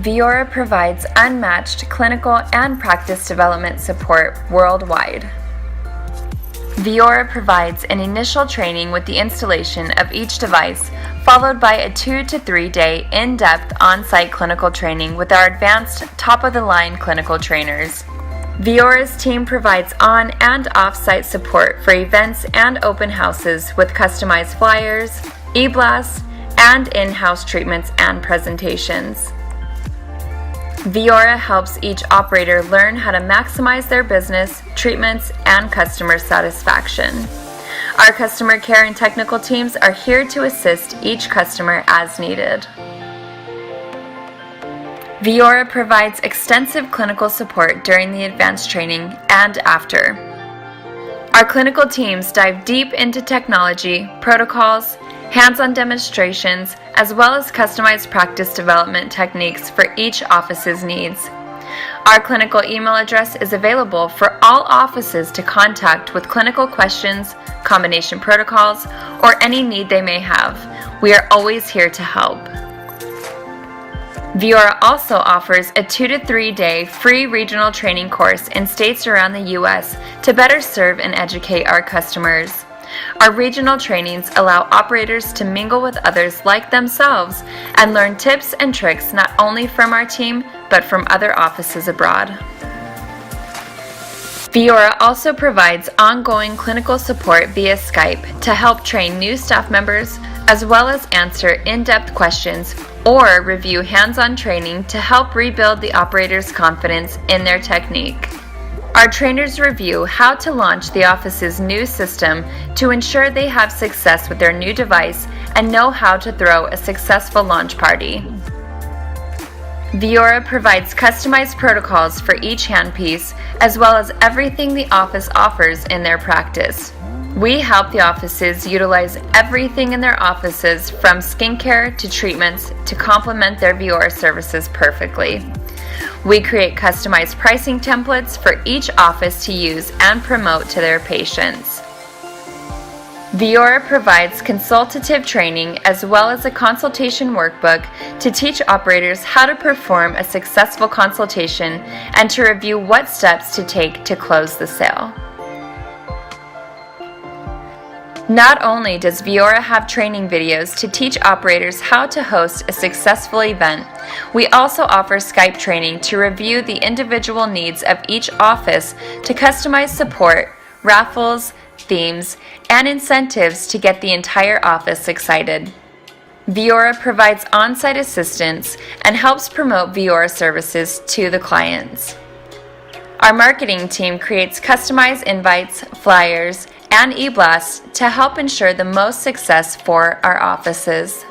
Viora provides unmatched clinical and practice development support worldwide. Viora provides an initial training with the installation of each device, followed by a 2 to 3 day in-depth on-site clinical training with our advanced top-of-the-line clinical trainers. Viora's team provides on- and off-site support for events and open houses with customized flyers, e-blasts, and in-house treatments and presentations. Viora helps each operator learn how to maximize their business, treatments, and customer satisfaction. Our customer care and technical teams are here to assist each customer as needed. Viora provides extensive clinical support during the advanced training and after. Our clinical teams dive deep into technology, protocols, hands-on demonstrations, as well as customized practice development techniques for each office's needs. Our clinical email address is available for all offices to contact with clinical questions, combination protocols, or any need they may have. We are always here to help. Viora also offers a 2 to 3 day free regional training course in states around the U.S. to better serve and educate our customers. Our regional trainings allow operators to mingle with others like themselves and learn tips and tricks not only from our team, but from other offices abroad. Viora also provides ongoing clinical support via Skype to help train new staff members, as well as answer in-depth questions or review hands-on training to help rebuild the operator's confidence in their technique. Our trainers review how to launch the office's new system to ensure they have success with their new device and know how to throw a successful launch party. Viora provides customized protocols for each handpiece, as well as everything the office offers in their practice. We help the offices utilize everything in their offices from skincare to treatments to complement their Viora services perfectly. We create customized pricing templates for each office to use and promote to their patients. Viora provides consultative training as well as a consultation workbook to teach operators how to perform a successful consultation and to review what steps to take to close the sale. Not only does Viora have training videos to teach operators how to host a successful event, we also offer Skype training to review the individual needs of each office to customize support, raffles, themes, and incentives to get the entire office excited. Viora provides on-site assistance and helps promote Viora services to the clients. Our marketing team creates customized invites, flyers, and e-blasts to help ensure the most success for our offices.